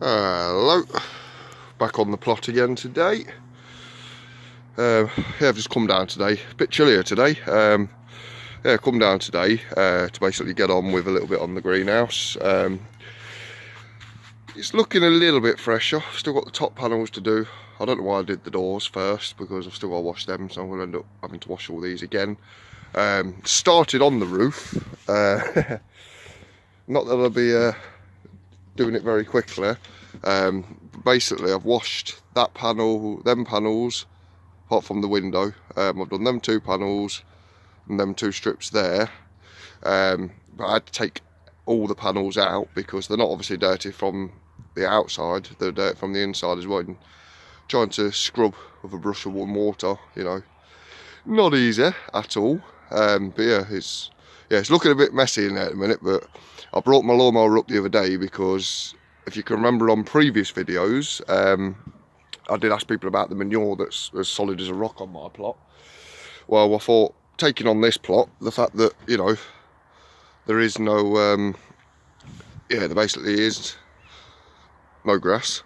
Hello, back on the plot again today. Yeah, I've just come down today, a bit chillier today. Yeah, come down today to basically get on with a little bit on the greenhouse. It's looking a little bit fresher. Still got the top panels to do. I don't know why I did the doors first, because I've still got to wash them, so I'm going to end up having to wash all these again. Started on the roof. Not that I'll be doing it very quickly. Basically, I've washed that panel, them panels, apart from the window. I've done them two panels and them two strips there. But I had to take all the panels out because they're not obviously dirty from the outside, they're dirty from the inside as well. And trying to scrub with a brush of warm water, you know, not easy at all. But yeah, it's looking a bit messy in there at the minute, but I brought my lawnmower up the other day because if you can remember on previous videos, I did ask people about the manure that's as solid as a rock on my plot. Well, I thought, taking on this plot, the fact that, you know, there is no, there basically is no grass,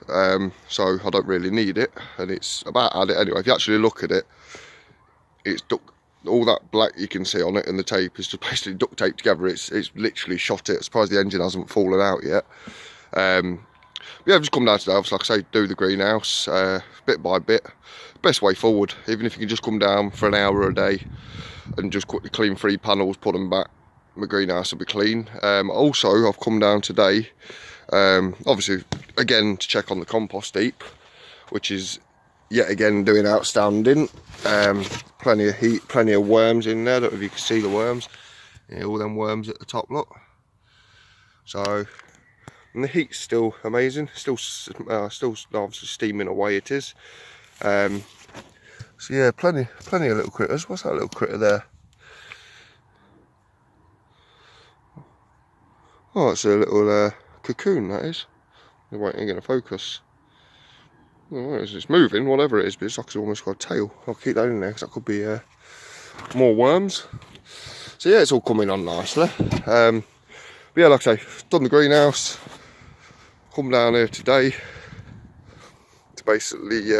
so I don't really need it, and it's about had it anyway. If you actually look at it, it's all that black you can see on it, and the tape is just basically duct taped together. It's literally shot it. I'm surprised the engine hasn't fallen out yet. Yeah, I've just come down today, obviously, like I say, do the greenhouse bit by bit. Best way forward, even if you can just come down for an hour a day and just quickly clean 3 panels, put them back, my greenhouse will be clean. Also, I've come down today, obviously, again, to check on the compost heap, which is yet again doing outstanding. Plenty of heat, plenty of worms in there. I don't know if you can see the worms. Yeah, all them worms at the top, look. So, and the heat's still amazing. Still obviously steaming away. It is. So yeah, plenty of little critters. What's that little critter there? Oh, it's a little cocoon, that is. They're waiting to focus. Oh, it's moving, whatever it is, but it's like it's almost got a tail. I'll keep that in there because that could be more worms. So yeah, it's all coming on nicely. But yeah, like I say, done the greenhouse. Come down here today to basically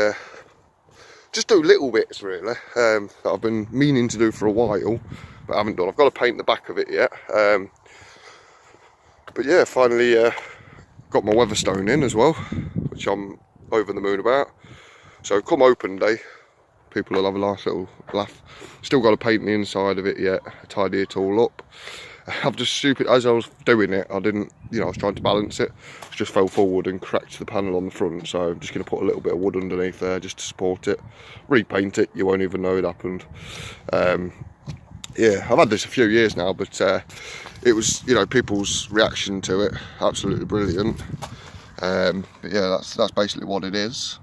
just do little bits really that I've been meaning to do for a while, but I haven't done. I've got to paint the back of it yet. But yeah, finally got my Weatherstone in as well, which I'm over the moon about. So come open day, people will have a nice little laugh. Still got to paint the inside of it yet, tidy it all up. I've just as I was doing it, I didn't, you know, I was trying to balance it, just fell forward and cracked the panel on the front. So I'm just going to put a little bit of wood underneath there just to support it, repaint it. You won't even know it happened. Yeah, I've had this a few years now, but it was, you know, people's reaction to it, absolutely brilliant. But yeah, that's basically what it is.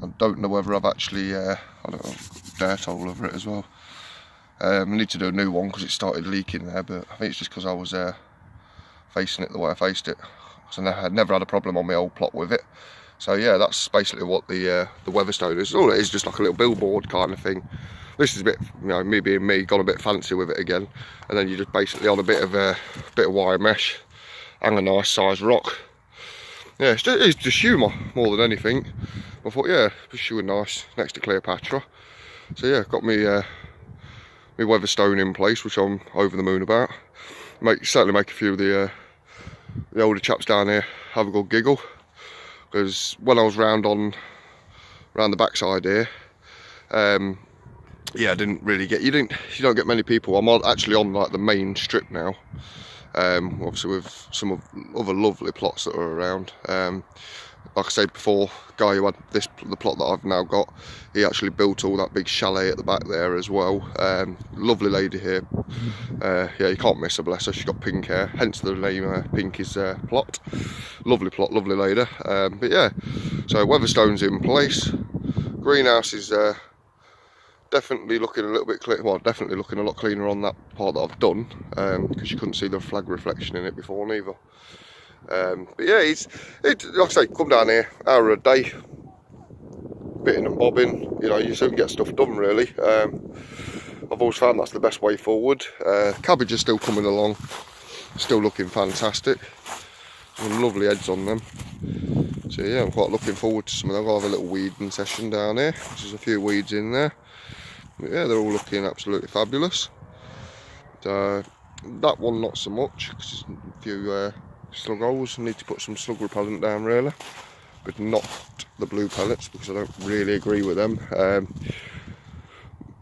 I don't know whether I've actually, I don't know, dirt all over it as well. I need to do a new one because it started leaking there, but I think it's just because I was facing it the way I faced it. So I had never had a problem on my old plot with it. So yeah, that's basically what the Weatherstone is. All it is, just like a little billboard kind of thing. This is a bit, you know, me being me, gone a bit fancy with it again. And then you're just basically on a bit of wire mesh and a nice sized rock. Yeah, it's just humour more than anything. I thought, yeah, just shoe nice next to Cleopatra. So yeah, got me my Weatherstone in place, which I'm over the moon about. Certainly make a few of the older chaps down here have a good giggle, because when I was round the backside here, yeah, I didn't really get, you don't get many people. I'm actually on like the main strip now, obviously with some other lovely plots that are around. Like I said before, the guy who had the plot that I've now got, he actually built all that big chalet at the back there as well. Lovely lady here. Yeah, you can't miss her, bless her. She's got pink hair, hence the name Pinky's plot. Lovely plot, lovely lady. But yeah, so Weatherstone's in place. Greenhouse is definitely looking a little bit clear. Well, definitely looking a lot cleaner on that part that I've done, because you couldn't see the flag reflection in it before neither. But yeah, like I say, come down here, hour a day, bitting and bobbing, you know, you soon get stuff done really. I've always found that's the best way forward. Cabbage is still coming along, still looking fantastic. Some lovely heads on them. So yeah, I'm quite looking forward to some of them. I'll have a little weeding session down here, which is a few weeds in there. But yeah, they're all looking absolutely fabulous. That one not so much, because there's a few slug holes. I need to put some slug repellent down really, but not the blue pellets, because I don't really agree with them.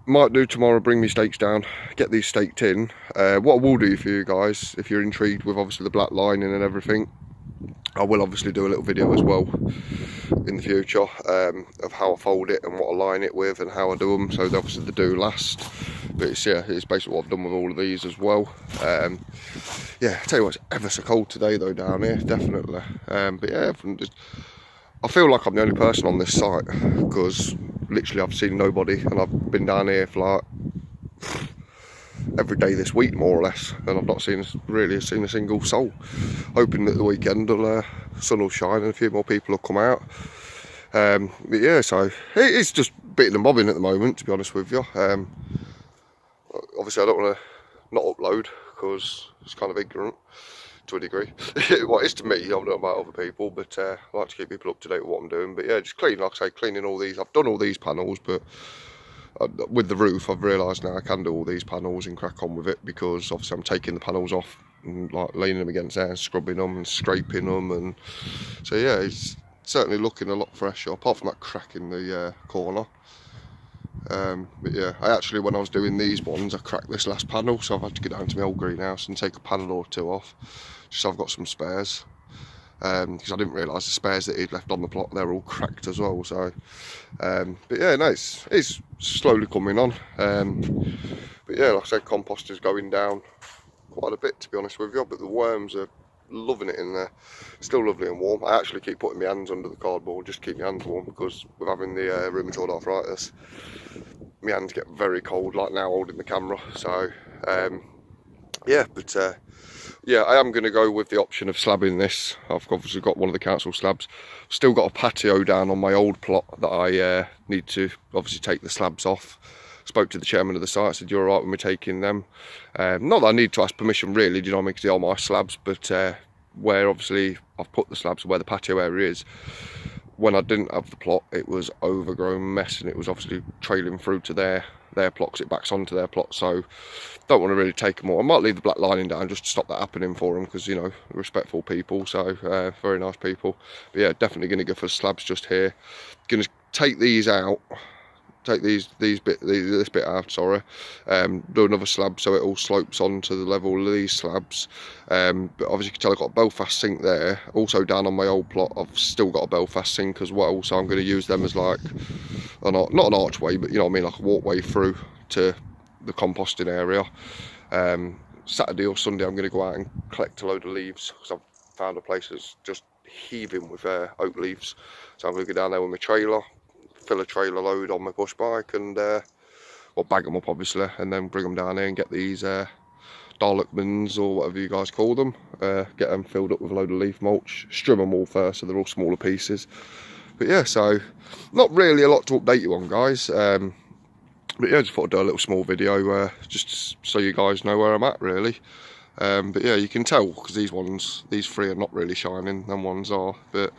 Might do tomorrow, bring me stakes down, get these staked in. What I will do for you guys, if you're intrigued with obviously the black lining and everything, I will obviously do a little video as well in the future of how I fold it and what I line it with and how I do them. So obviously they do last, but it's basically what I've done with all of these as well. Yeah, I tell you what, it's ever so cold today though down here, definitely. But yeah, I feel like I'm the only person on this site, because literally I've seen nobody, and I've been down here for like every day this week more or less, and I've not really seen a single soul. Hoping that the weekend sun will shine and a few more people will come out. But yeah, so it's just bitting and bobbing at the moment, to be honest with you. Obviously I don't want to not upload, because it's kind of ignorant to a degree. Well, it's to me, I don't know about other people, but I like to keep people up to date with what I'm doing. But yeah, just like I say, cleaning all these. I've done all these panels, but with the roof, I've realised now I can do all these panels and crack on with it, because obviously I'm taking the panels off and like leaning them against there and scrubbing them and scraping them, and so yeah, it's certainly looking a lot fresher, apart from that crack in the corner. But yeah, I actually, when I was doing these ones, I cracked this last panel, so I've had to get down to my old greenhouse and take a panel or two off, just so I've got some spares. Because I didn't realise the spares that he'd left on the plot, they're all cracked as well. So, but yeah, no, it's slowly coming on. But yeah, like I said, compost is going down quite a bit, to be honest with you. But the worms are loving it in there. Still lovely and warm. I actually keep putting my hands under the cardboard just to keep my hands warm, because with having the rheumatoid arthritis, my hands get very cold, like now holding the camera. So yeah, but yeah, I am going to go with the option of slabbing this. I've obviously got one of the council slabs. Still got a patio down on my old plot that I need to obviously take the slabs off. Spoke to the chairman of the site, said, you're alright with me taking them? Not that I need to ask permission really, do you know what I mean, because they are my slabs, but where obviously I've put the slabs where the patio area is, when I didn't have the plot, it was overgrown mess, and it was obviously trailing through to their plot, because it backs onto their plot. So don't want to really take them all. I might leave the black lining down just to stop that happening for them, because, you know, respectful people, so very nice people. But yeah, definitely going to go for slabs just here. Going to take these out, take this bit out, sorry, do another slab so it all slopes onto the level of these slabs. But obviously you can tell I've got a Belfast sink there. Also down on my old plot I've still got a Belfast sink as well, so I'm going to use them as like not an archway, but you know what I mean, like a walkway through to the composting area. Saturday or Sunday I'm going to go out and collect a load of leaves, because I've found a place that's just heaving with oak leaves. So I'm going to go down there with my trailer, fill a trailer load on my push bike, and well, bag them up obviously, and then bring them down here and get these Allotments, or whatever you guys call them, get them filled up with a load of leaf mulch, trim them all first so they're all smaller pieces. But yeah, so not really a lot to update you on, guys. But yeah, just thought I'd do a little small video just so you guys know where I'm at really. But yeah, you can tell, because these three are not really shining, them ones are, but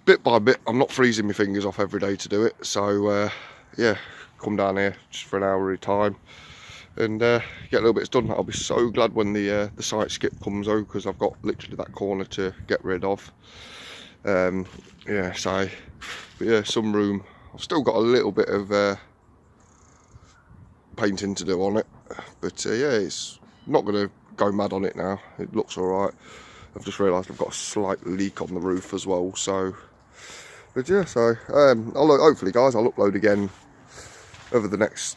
bit by bit, I'm not freezing my fingers off every day to do it. So yeah, come down here just for an hour at a time and get a little bit done. I'll be so glad when the site skip comes over, because I've got literally that corner to get rid of. Yeah, so, but yeah, some room. I've still got a little bit of painting to do on it, but yeah, it's not going to go mad on it now. It looks alright. I've just realised I've got a slight leak on the roof as well, so, but yeah, so hopefully guys, I'll upload again over the next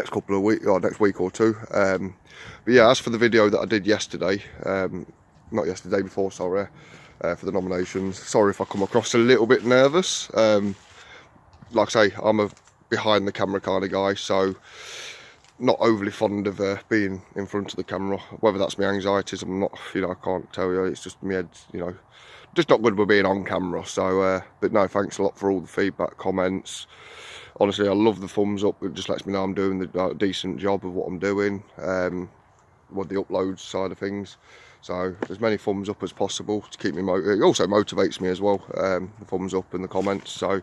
couple of weeks, or next week or two. But yeah, as for the video that I did yesterday, not yesterday, before, sorry, for the nominations, sorry if I come across a little bit nervous. Like I say, I'm a behind the camera kind of guy, so not overly fond of being in front of the camera. Whether that's my anxieties, I'm not, you know, I can't tell you. It's just my head, you know, just not good with being on camera. So but no, thanks a lot for all the feedback, comments. Honestly, I love the thumbs up. It just lets me know I'm doing the decent job of what I'm doing, with the uploads side of things. So as many thumbs up as possible to keep me motivated. It also motivates me as well, the thumbs up and the comments. So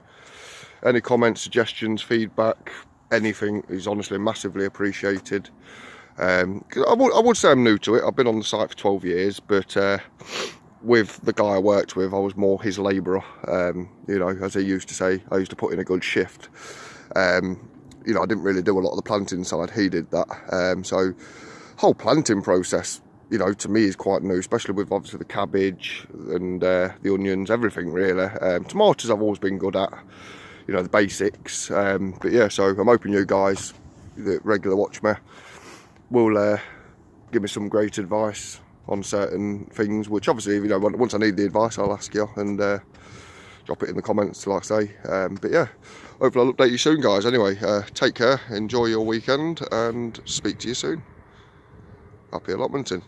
any comments, suggestions, feedback, anything is honestly massively appreciated. 'Cause I would say I'm new to it. I've been on the site for 12 years, but with the guy I worked with, I was more his labourer. You know, as he used to say, I used to put in a good shift. You know, I didn't really do a lot of the planting side. He did that. So whole planting process, you know, to me is quite new, especially with obviously the cabbage and the onions, everything really. Tomatoes I've always been good at, you know, the basics. But yeah, so I'm hoping you guys that regular watch me will give me some great advice on certain things, which obviously, you know, once I need the advice, I'll ask you and drop it in the comments, like I say. But yeah, hopefully I'll update you soon, guys. Anyway, take care, enjoy your weekend, and speak to you soon. Happy allotmenting.